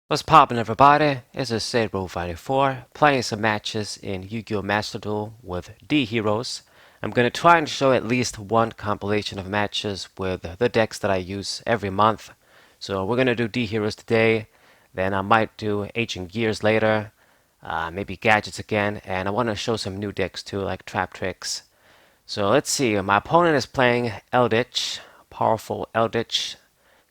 What's poppin', everybody? It's a Sabre Fighter 4 playing some matches in Yu-Gi-Oh! Master Duel with D heroes. I'm gonna try and show at least one compilation of matches with the decks that I use every month. So we're gonna do D heroes today, then I might do Ancient Gears later, maybe gadgets again, and I want to show some new decks too, like trap tricks. So let's see. My opponent is playing Eldritch, powerful Eldritch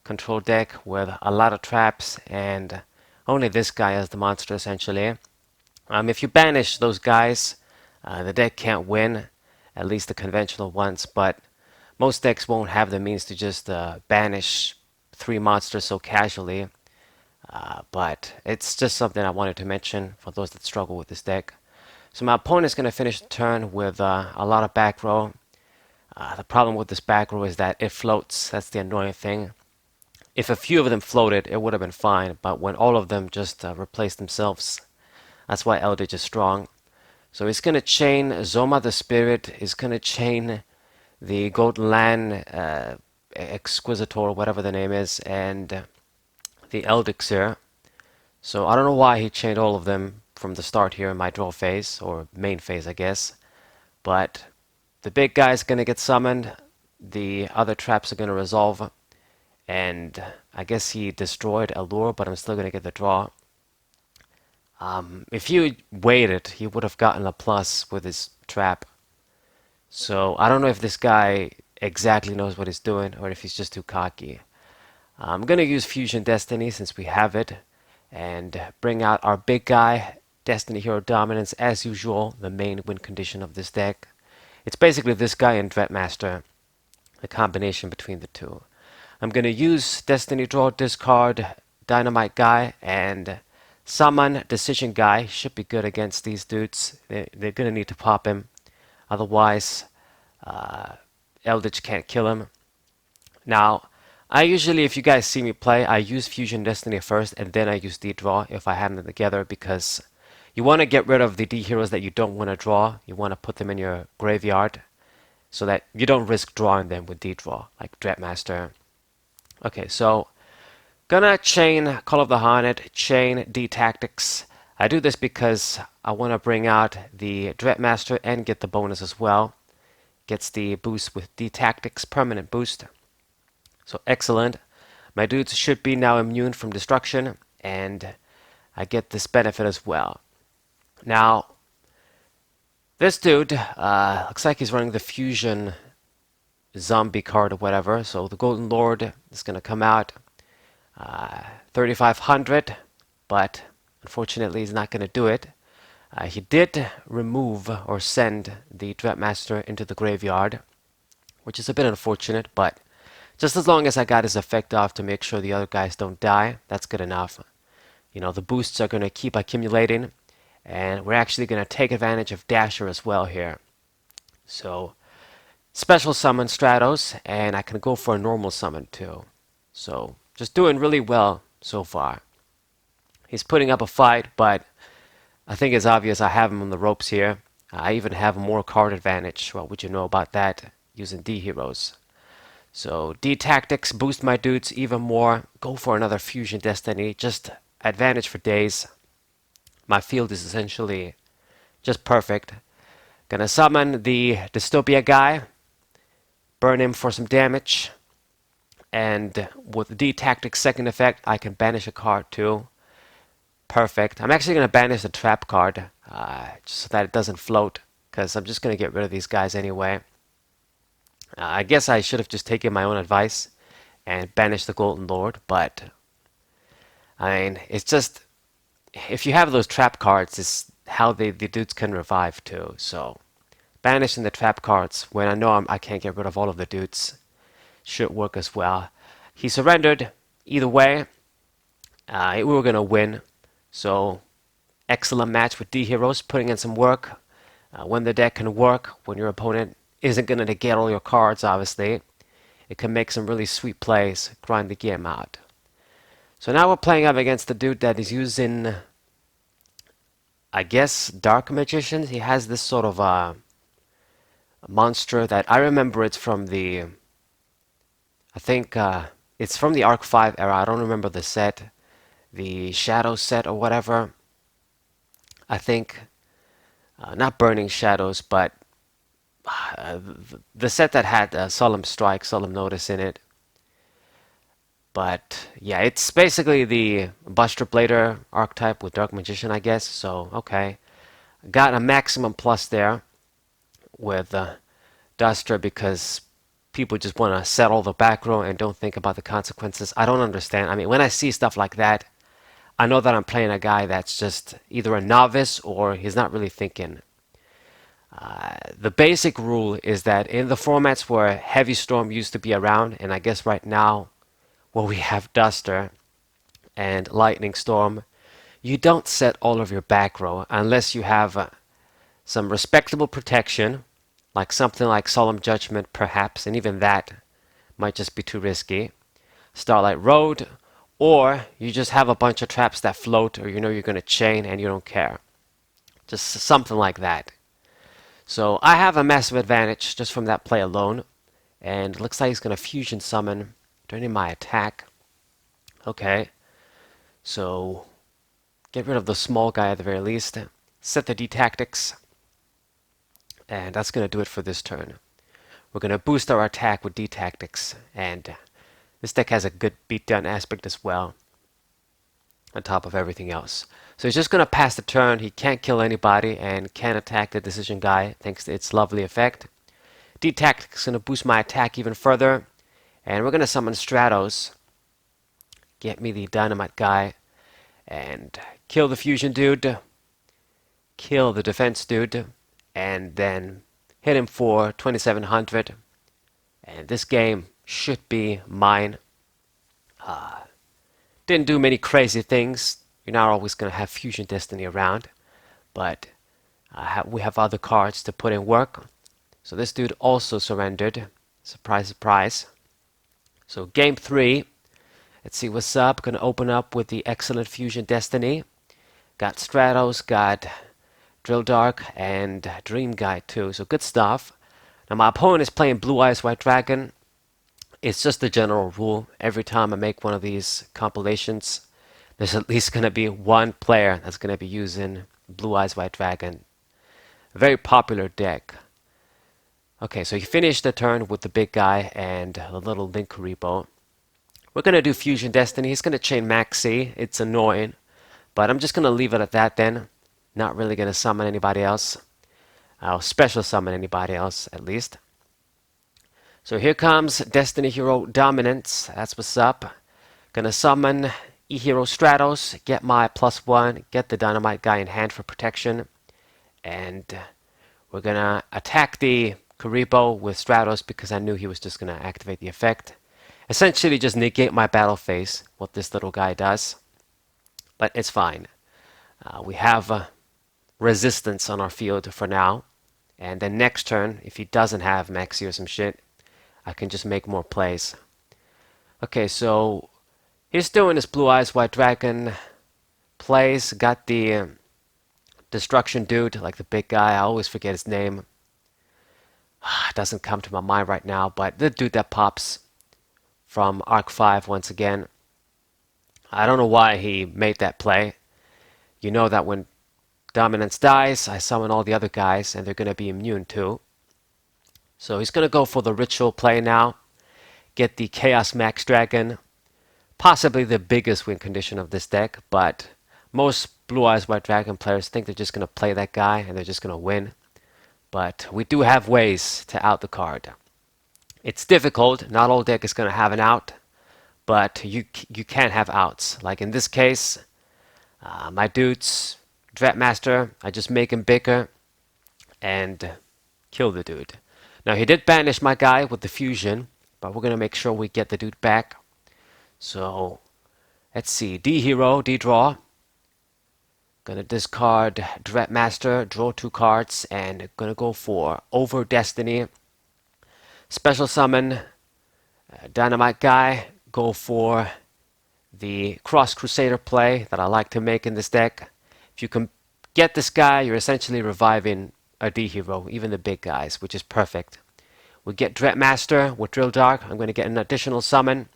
control deck with a lot of traps, and only this guy as the monster essentially. If you banish those guys, the deck can't win, at least the conventional ones, but most decks won't have the means to just banish three monsters so casually. But it's just something I wanted to mention for those that struggle with this deck. So my opponent is going to finish the turn with a lot of back row. The problem with this back row is that it floats. That's the annoying thing. If a few of them floated, it would have been fine, but when all of them just replaced themselves, that's why Eldritch is strong. So he's going to chain Zoma the Spirit, he's going to chain the Golden Land Exquisitor, whatever the name is, and the Elixir. So I don't know why he chained all of them from the start here in my draw phase, or main phase, I guess. But the big guy is going to get summoned, the other traps are going to resolve, and I guess he destroyed Allure, but I'm still going to get the draw. If he waited, he would have gotten a plus with his trap. So I don't know if this guy exactly knows what he's doing or if he's just too cocky. I'm going to use Fusion Destiny since we have it and bring out our big guy, Destiny Hero Dominance, as usual, the main win condition of this deck. It's basically this guy and Dreadmaster, the combination between the two. I'm going to use Destiny Draw, discard Dynamite Guy, and summon Decision Guy. Should be good against these dudes. They're going to need to pop him. Otherwise, Eldritch can't kill him. Now, I usually, if you guys see me play, I use Fusion Destiny first, and then I use D-Draw if I have them together, because you want to get rid of the D heroes that you don't want to draw. You want to put them in your graveyard so that you don't risk drawing them with D-Draw, like Dreadmaster. Okay, so gonna chain Call of the Hornet, chain D Tactics. I do this because I want to bring out the Dreadmaster and get the bonus as well. Gets the boost with D Tactics, permanent boost. So excellent. My dudes should be now immune from destruction, and I get this benefit as well. Now, this dude looks like he's running the Fusion zombie card or whatever. So the Golden Lord is going to come out 3,500, but unfortunately he's not going to do it. He did remove or send the Dreadmaster into the graveyard, which is a bit unfortunate, but just as long as I got his effect off to make sure the other guys don't die, that's good enough. You know, the boosts are going to keep accumulating, and we're actually going to take advantage of Dasher as well here. So special summon Stratos, and I can go for a normal summon too. So just doing really well so far. He's putting up a fight, but I think it's obvious I have him on the ropes here. I even have more card advantage. What would you know about that using D heroes? So D Tactics boost my dudes even more. Go for another Fusion Destiny. Just advantage for days. My field is essentially just perfect. Gonna summon the Dystopia guy. Burn him for some damage. And with D Tactics second effect, I can banish a card too. Perfect. I'm actually going to banish the trap card just so that it doesn't float, because I'm just going to get rid of these guys anyway. I guess I should have just taken my own advice and banished the Golden Lord, but I mean, it's just, if you have those trap cards, it's how the dudes can revive too. So banishing the trap cards when I know I can't get rid of all of the dudes should work as well. He surrendered. Either way, we were going to win. So excellent match with D heroes, putting in some work. When the deck can work, when your opponent isn't going to negate all your cards, obviously, it can make some really sweet plays, grind the game out. So now we're playing up against the dude that is using, I guess, Dark Magicians. He has this sort of a monster that I remember it's from the, I think it's from the Arc 5 era. I don't remember the set. the Shadow set or whatever. I think not Burning Shadows, but the set that had Solemn Strike, Solemn Notice in it. But yeah, it's basically the Buster Blader archetype with Dark Magician, I guess. So, okay. Got a maximum plus there with Duster because people just want to settle the back row and don't think about the consequences. I don't understand. I mean, when I see stuff like that, I know that I'm playing a guy that's just either a novice or he's not really thinking. The basic rule is that in the formats where Heavy Storm used to be around, and I guess right now where we have Duster and Lightning Storm, you don't set all of your back row unless you have some respectable protection, like something like Solemn Judgment perhaps, and even that might just be too risky. Starlight Road, or you just have a bunch of traps that float, or you know you're going to chain and you don't care. Just something like that. So I have a massive advantage just from that play alone, and it looks like he's going to fusion summon during my attack. Okay, so get rid of the small guy at the very least. Set the D tactics, and that's going to do it for this turn. We're going to boost our attack with D tactics, and this deck has a good beatdown aspect as well, on top of everything else. So he's just going to pass the turn. He can't kill anybody and can't attack the decision guy thanks to its lovely effect. D-Tactics is going to boost my attack even further. And we're going to summon Stratos. Get me the Dynamite guy. And kill the Fusion dude. Kill the Defense dude. And then hit him for 2700. And this game should be mine. Didn't do many crazy things. You're not always going to have Fusion Destiny around, but we have other cards to put in work. So this dude also surrendered. Surprise, surprise. So game 3. Let's see what's up. Going to open up with the excellent Fusion Destiny. Got Stratos, got Drill Dark, and Dream Guide too. So good stuff. Now my opponent is playing Blue Eyes White Dragon. It's just a general rule. Every time I make one of these compilations, there's at least going to be one player that's going to be using Blue Eyes White Dragon. A very popular deck. Okay, so you finish the turn with the big guy and the little Link Kuriboh. We're going to do Fusion Destiny. He's going to chain Maxi. It's annoying, but I'm just going to leave it at that then. Not really going to summon anybody else. I'll special summon anybody else, at least. So here comes Destiny Hero Dominance. That's what's up. Gonna summon E-Hero Stratos, get my +1, get the Dynamite guy in hand for protection. And we're gonna attack the Kuriboh with Stratos because I knew he was just gonna activate the effect. Essentially just negate my battle phase, what this little guy does. But it's fine. We have resistance on our field for now. And then next turn, if he doesn't have Maxi or some shit, I can just make more plays. Okay, so he's doing his Blue Eyes White Dragon plays. Got the Destruction dude, like the big guy. I always forget his name. Doesn't come to my mind right now, but the dude that pops from Arc 5 once again. I don't know why he made that play. You know that when Dominance dies, I summon all the other guys, and they're going to be immune too. So he's going to go for the ritual play now. Get the Chaos Max Dragon. Possibly the biggest win condition of this deck, but most Blue Eyes White Dragon players think they're just going to play that guy and they're just going to win. But we do have ways to out the card. It's difficult. Not all deck is going to have an out, but you can have outs. Like in this case, my dude's Dreadmaster. I just make him bigger and kill the dude. Now, he did banish my guy with the fusion, but we're going to make sure we get the dude back. So, let's see. D-Hero, D-Draw. Going to discard Dreadmaster, draw 2 cards, and going to go for Over Destiny. Special summon Dynamite guy. Go for the Cross Crusader play that I like to make in this deck. If you can get this guy, you're essentially reviving a D-Hero, even the big guys, which is perfect. We get Dreadmaster with Drill Dark. I'm going to get an additional summon.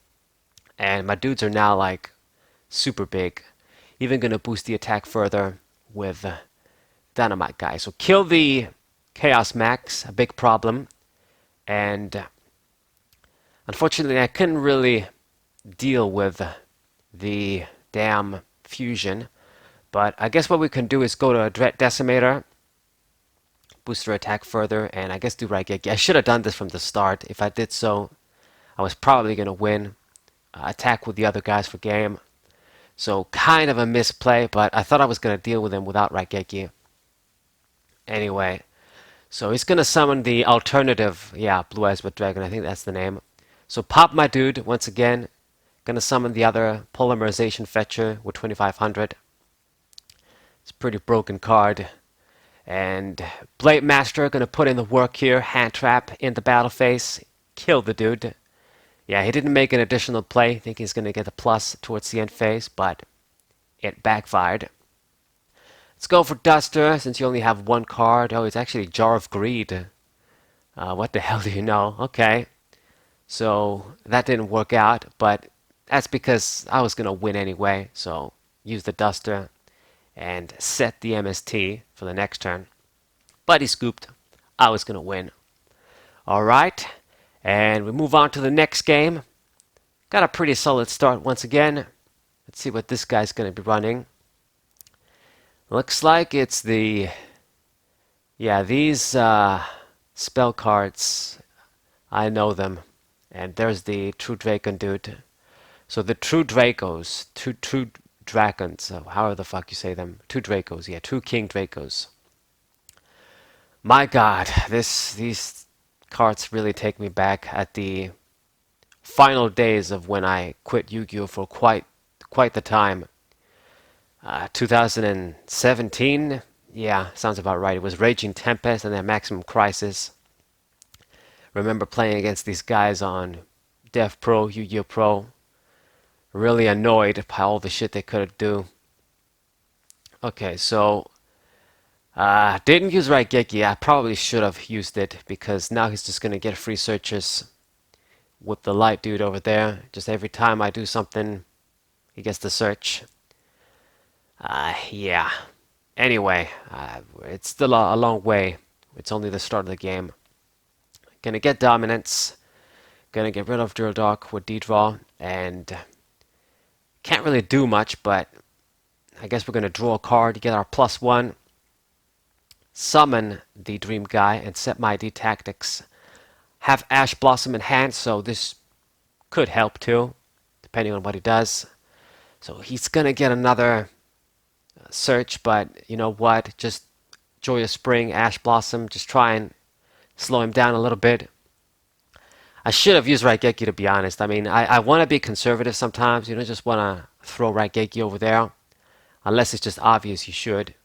And my dudes are now like super big. Even gonna boost the attack further with Dynamite Guy. So kill the Chaos Max, a big problem. And unfortunately, I couldn't really deal with the damn fusion. But I guess what we can do is go to Dread Decimator, boost her attack further, and I guess do Raigeki. I should have done this from the start. If I did so, I was probably going to win. Attack with the other guys for game. So kind of a misplay, but I thought I was going to deal with him without Raigeki. Anyway, so he's going to summon the alternative, yeah, Blue Eyes Red Dragon, I think that's the name. So pop my dude once again. Going to summon the other Polymerization Fetcher with 2500. It's a pretty broken card. And Blade Master going to put in the work here. Hand Trap in the battle phase. Kill the dude. Yeah, he didn't make an additional play. Think he's going to get a plus towards the end phase, but it backfired. Let's go for Duster, since you only have one card. Oh, it's actually Jar of Greed. What the hell do you know? Okay. So that didn't work out, but that's because I was going to win anyway. So use the Duster and set the MST for the next turn. But he scooped. I was going to win. Alright. And we move on to the next game. Got a pretty solid start once again. Let's see what this guy's going to be running. Looks like it's the... Yeah, these spell cards, I know them. And there's the True Dragon dude. So the True Dracos, True Dragons, so however the fuck you say them. Two Dracos, yeah, two King Dracos. My god, these cards really take me back at the final days of when I quit Yu-Gi-Oh! For quite the time. 2017, yeah, sounds about right. It was Raging Tempest and then Maximum Crisis. Remember playing against these guys on Dev Pro, Yu-Gi-Oh! Pro. Really annoyed by all the shit they could do. Okay, so didn't use Raigeki. I probably should have used it because now he's just gonna get free searches with the light dude over there. Just every time I do something, he gets the search. Yeah. Anyway, it's still a long way. It's only the start of the game. Gonna get dominance. Gonna get rid of Duel Dark with D-Draw. And can't really do much, but I guess we're gonna draw a card, get our +1. Summon the Dream Guy and set my D tactics. Have Ash Blossom in hand, so this could help too, depending on what he does. So he's gonna get another search, but you know what? Just Joyous Spring, Ash Blossom, just try and slow him down a little bit. I should have used Raigeki to be honest. I mean, I want to be conservative sometimes. You don't just want to throw Raigeki over there, unless it's just obvious you should.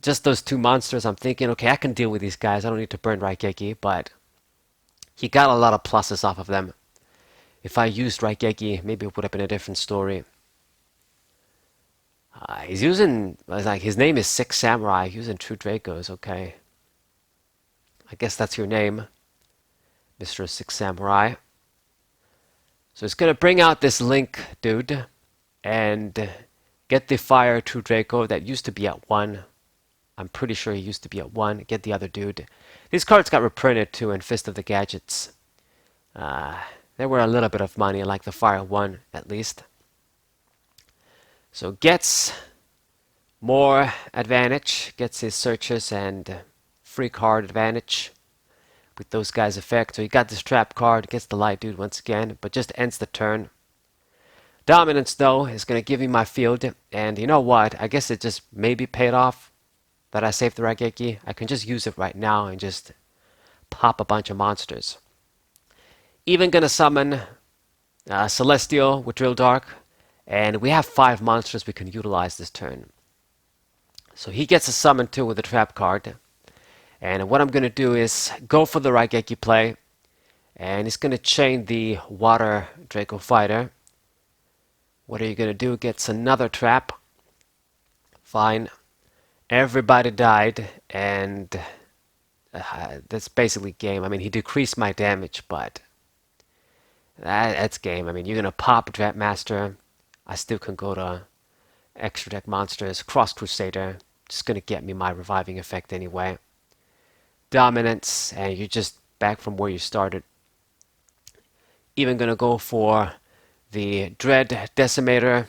Just those two monsters, I'm thinking, okay, I can deal with these guys. I don't need to burn Raigeki, but he got a lot of pluses off of them. If I used Raigeki, maybe it would have been a different story. He's using, like, his name is Six Samurai, using True Dracos, okay. I guess that's your name, Mr. Six Samurai. So it's going to bring out this Link dude and get the Fire True Draco that used to be at 1. I'm pretty sure he used to be at 1. Get the other dude. These cards got reprinted too in Fist of the Gadgets. They were a little bit of money, like the Fire 1 at least. So gets more advantage, gets his searches and free card advantage with those guys' effect. So he got this trap card, gets the light dude once again, but just ends the turn. Dominance though is going to give me my field, and you know what? I guess it just maybe paid off that I saved the Raigeki. I can just use it right now and just pop a bunch of monsters. Even going to summon Celestial with Drill Dark. And we have 5 monsters we can utilize this turn. So he gets a summon too with a trap card. And what I'm going to do is go for the Raigeki play. And he's going to chain the Water Draco Fighter. What are you going to do? Gets another trap. Fine. Everybody died. And that's basically game. I mean, he decreased my damage, but that's game. I mean, you're going to pop Dreadmaster. I still can go to extra deck monsters. Cross Crusader, just gonna get me my reviving effect anyway. Dominance, and you're just back from where you started. Even gonna go for the Dread Decimator,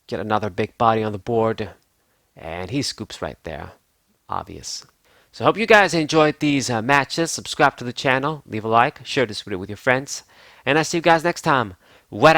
get another big body on the board, and he scoops right there. Obvious. So I hope you guys enjoyed these matches. Subscribe to the channel, leave a like, share this video with your friends, and I'll see you guys next time. What